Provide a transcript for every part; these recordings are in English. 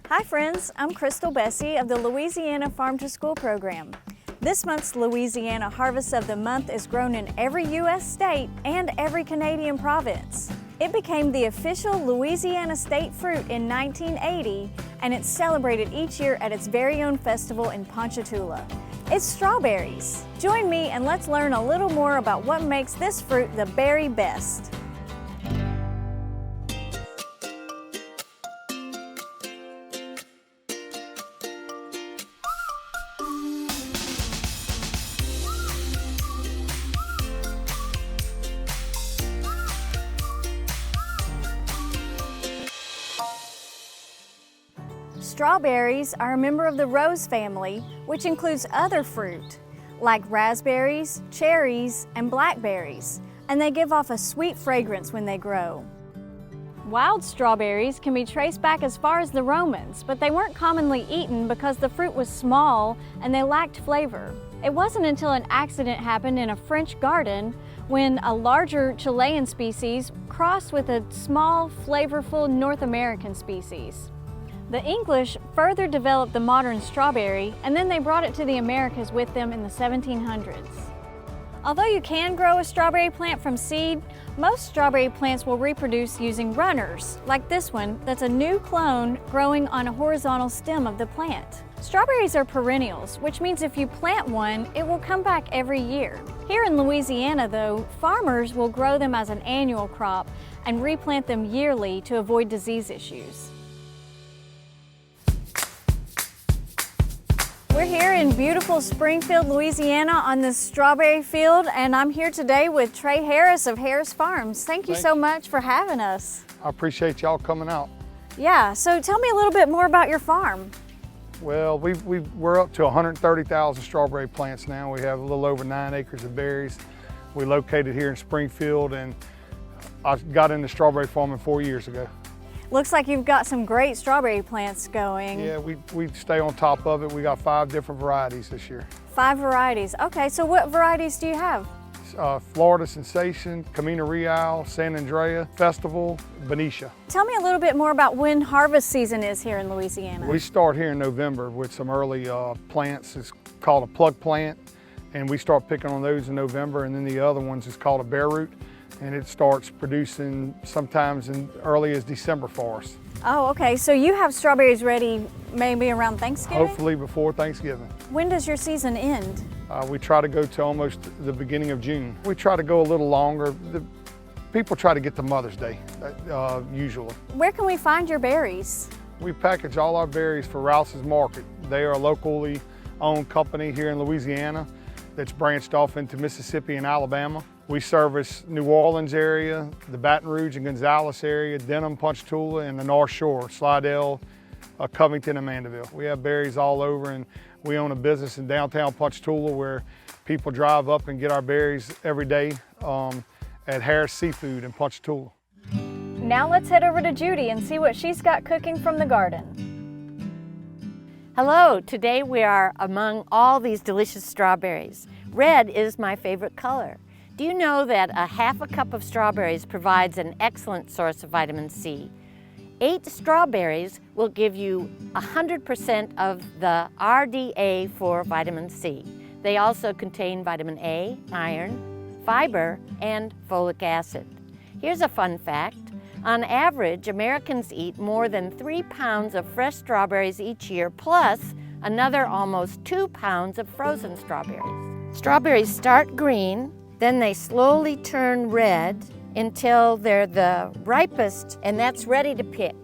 Hi friends, I'm Crystal Bessie of the Louisiana Farm to School program. This month's Louisiana Harvest of the Month is grown in every U.S. state and every Canadian province. It became the official Louisiana state fruit in 1980, and it's celebrated each year at its very own festival in Ponchatoula. It's strawberries. Join me and let's learn a little more about what makes this fruit the berry best. Strawberries are a member of the rose family, which includes other fruit, like raspberries, cherries, and blackberries, and they give off a sweet fragrance when they grow. Wild strawberries can be traced back as far as the Romans, but they weren't commonly eaten because the fruit was small and they lacked flavor. It wasn't until an accident happened in a French garden when a larger Chilean species crossed with a small, flavorful North American species. The English further developed the modern strawberry, and then they brought it to the Americas with them in the 1700s. Although you can grow a strawberry plant from seed, most strawberry plants will reproduce using runners, like this one that's a new clone growing on a horizontal stem of the plant. Strawberries are perennials, which means if you plant one, it will come back every year. Here in Louisiana, though, farmers will grow them as an annual crop and replant them yearly to avoid disease issues. We're here in beautiful Springfield, Louisiana on this strawberry field, and I'm here today with Trey Harris of Harris Farms. Thank you so much for having us. I appreciate y'all coming out. Yeah, so tell me a little bit more about your farm. Well, we're up to 130,000 strawberry plants now. We have a little over 9 acres of berries. We located here in Springfield, and I got into strawberry farming 4 years ago. Looks like you've got some great strawberry plants going. Yeah, we stay on top of it. We got 5 different varieties this year. 5 varieties. Okay, so what varieties do you have? Florida Sensation, Camino Real, San Andrea, Festival, Benicia. Tell me a little bit more about when harvest season is here in Louisiana. We start here in November with some early plants. It's called a plug plant, and we start picking on those in November, and then the other ones is called a bare root, and it starts producing sometimes in early as December for us. Oh, okay, so you have strawberries ready maybe around Thanksgiving? Hopefully before Thanksgiving. When does your season end? We try to go to almost the beginning of June. We try to go a little longer. People try to get to Mother's Day, usually. Where can we find your berries? We package all our berries for Rouse's Market. They are a locally owned company here in Louisiana that's branched off into Mississippi and Alabama. We service New Orleans area, the Baton Rouge and Gonzales area, Denham, Ponchatoula, and the North Shore, Slidell, Covington, and Mandeville. We have berries all over, and we own a business in downtown Ponchatoula where people drive up and get our berries every day at Harris Seafood in Ponchatoula. Now let's head over to Judy and see what she's got cooking from the garden. Hello, today we are among all these delicious strawberries. Red is my favorite color. Do you know that a half a cup of strawberries provides an excellent source of vitamin C? 8 strawberries will give you 100% of the RDA for vitamin C. They also contain vitamin A, iron, fiber, and folic acid. Here's a fun fact. On average, Americans eat more than 3 pounds of fresh strawberries each year, plus another almost 2 pounds of frozen strawberries. Strawberries start green, then they slowly turn red until they're the ripest, and that's ready to pick.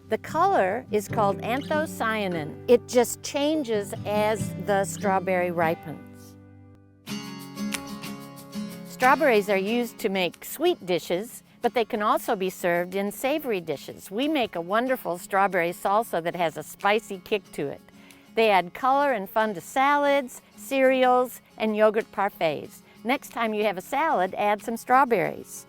The color is called anthocyanin. It just changes as the strawberry ripens. Strawberries are used to make sweet dishes, but they can also be served in savory dishes. We make a wonderful strawberry salsa that has a spicy kick to it. They add color and fun to salads, cereals, and yogurt parfaits. Next time you have a salad, add some strawberries.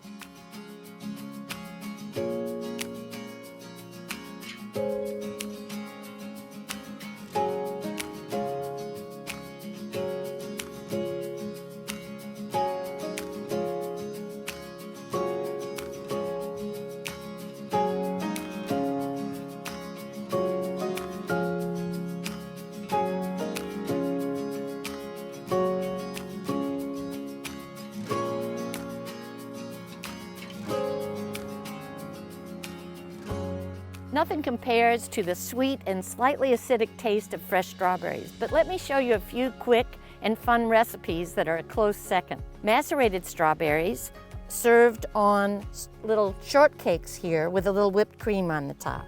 Nothing compares to the sweet and slightly acidic taste of fresh strawberries, but let me show you a few quick and fun recipes that are a close second. Macerated strawberries served on little shortcakes here with a little whipped cream on the top.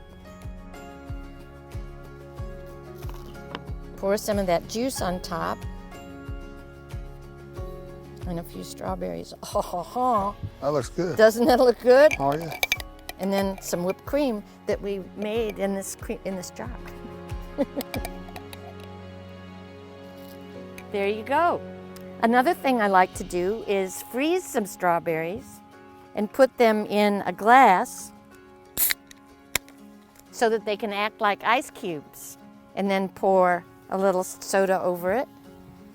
Pour some of that juice on top and a few strawberries. Oh, That looks good. doesn't that look good? Oh yeah. And then some whipped cream that we made in this jar. There you go. Another thing I like to do is freeze some strawberries and put them in a glass so that they can act like ice cubes. And then pour a little soda over it.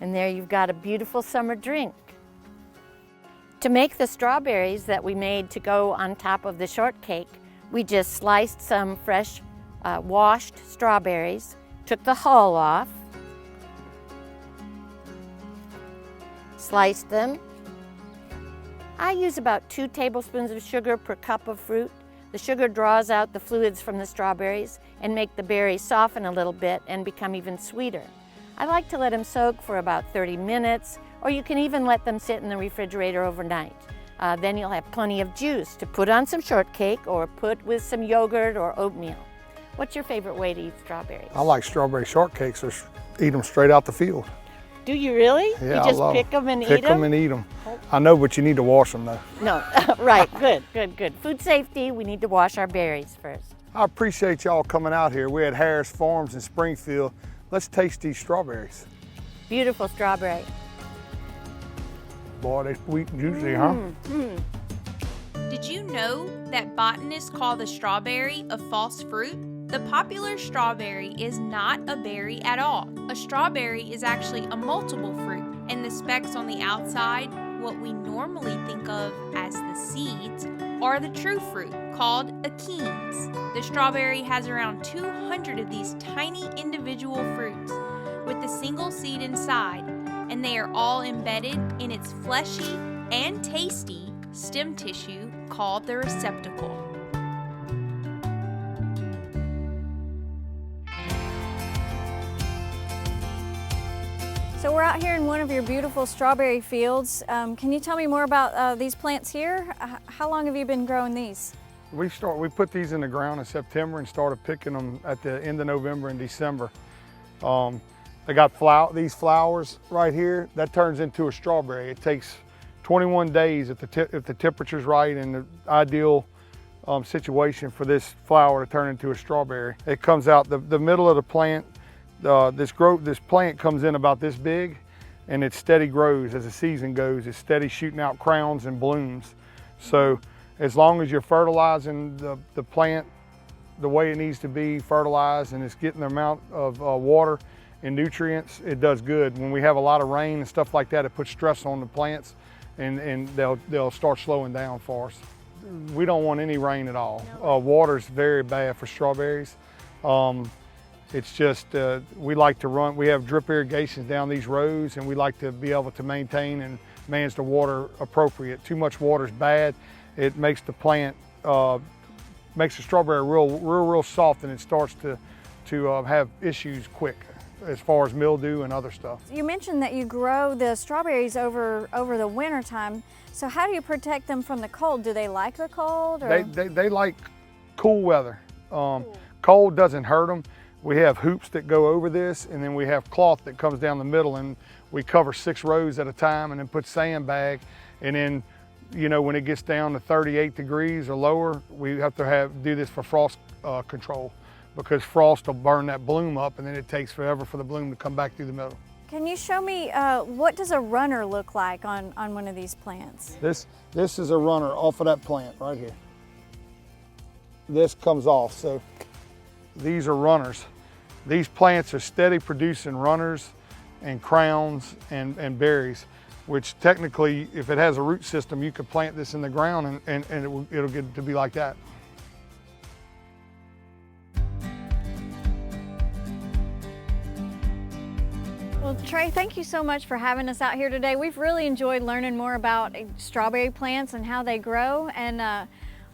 And there you've got a beautiful summer drink. To make the strawberries that we made to go on top of the shortcake, we just sliced some fresh washed strawberries, took the hull off, sliced them. I use about 2 tablespoons of sugar per cup of fruit. The sugar draws out the fluids from the strawberries and make the berries soften a little bit and become even sweeter. I like to let them soak for about 30 minutes, or you can even let them sit in the refrigerator overnight. Then you'll have plenty of juice to put on some shortcake or put with some yogurt or oatmeal. What's your favorite way to eat strawberries? I like strawberry shortcakes or eat them straight out the field. Do you really? Yeah, you just I love pick them and eat Pick them? them and eat them. I know, but you need to wash them though. No, right, good. Food safety, we need to wash our berries first. I appreciate y'all coming out here. We're at Harris Farms in Springfield. Let's taste these strawberries. Beautiful strawberry. Boy, they're sweet and juicy, huh? Did you know that botanists call the strawberry a false fruit? The popular strawberry is not a berry at all. A strawberry is actually a multiple fruit, and the specks on the outside, what we normally think of as the seeds, are the true fruit, called achenes. The strawberry has around 200 of these tiny individual fruits with a single seed inside, and they are all embedded in its fleshy and tasty stem tissue called the receptacle. So we're out here in one of your beautiful strawberry fields. Can you tell me more about these plants here? How long have you been growing these? We put these in the ground in September and started picking them at the end of November and December. They got these flowers right here. That turns into a strawberry. It takes 21 days if the temperature's right and the ideal situation for this flower to turn into a strawberry. It comes out the middle of the plant. This plant comes in about this big, and it steady grows as the season goes. It's steady shooting out crowns and blooms. So as long as you're fertilizing the plant the way it needs to be fertilized and it's getting the amount of water and nutrients, it does good. When we have a lot of rain and stuff like that, it puts stress on the plants and they'll start slowing down for us. We don't want any rain at all. Water's very bad for strawberries. It's just, we like to we have drip irrigations down these rows, and we like to be able to maintain and manage the water appropriate. Too much water is bad. It makes the plant, makes the strawberry real soft, and it starts to have issues quick as far as mildew and other stuff. You mentioned that you grow the strawberries over the winter time. So how do you protect them from the cold? Do they like the cold? Or? They like cool weather. Cold doesn't hurt them. We have hoops that go over this, and then we have cloth that comes down the middle, and we cover 6 rows at a time and then put sandbag. And then, you know, when it gets down to 38 degrees or lower, we have to do this for frost control, because frost will burn that bloom up, and then it takes forever for the bloom to come back through the middle. Can you show me what does a runner look like on one of these plants? This is a runner off of that plant right here. This comes off, so these are runners. These plants are steady producing runners and crowns and berries, which technically, if it has a root system, you could plant this in the ground and it'll get to be like that. Well, Trey, thank you so much for having us out here today. We've really enjoyed learning more about strawberry plants and how they grow, and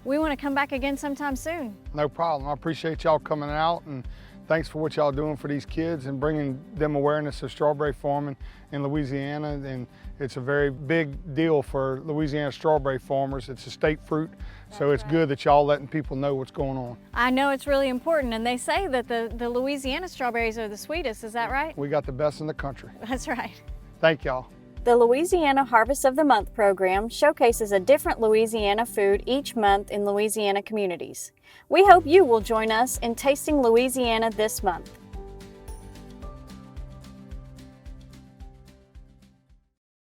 We want to come back again sometime soon. No problem. I appreciate y'all coming out, and thanks for what y'all doing for these kids and bringing them awareness of strawberry farming in Louisiana. And it's a very big deal for Louisiana strawberry farmers. It's a state fruit, so it's good that y'all letting people know what's going on. I know it's really important, and they say that the Louisiana strawberries are the sweetest. Is that right? We got the best in the country. That's right. Thank y'all. The Louisiana Harvest of the Month program showcases a different Louisiana food each month in Louisiana communities. We hope you will join us in tasting Louisiana this month.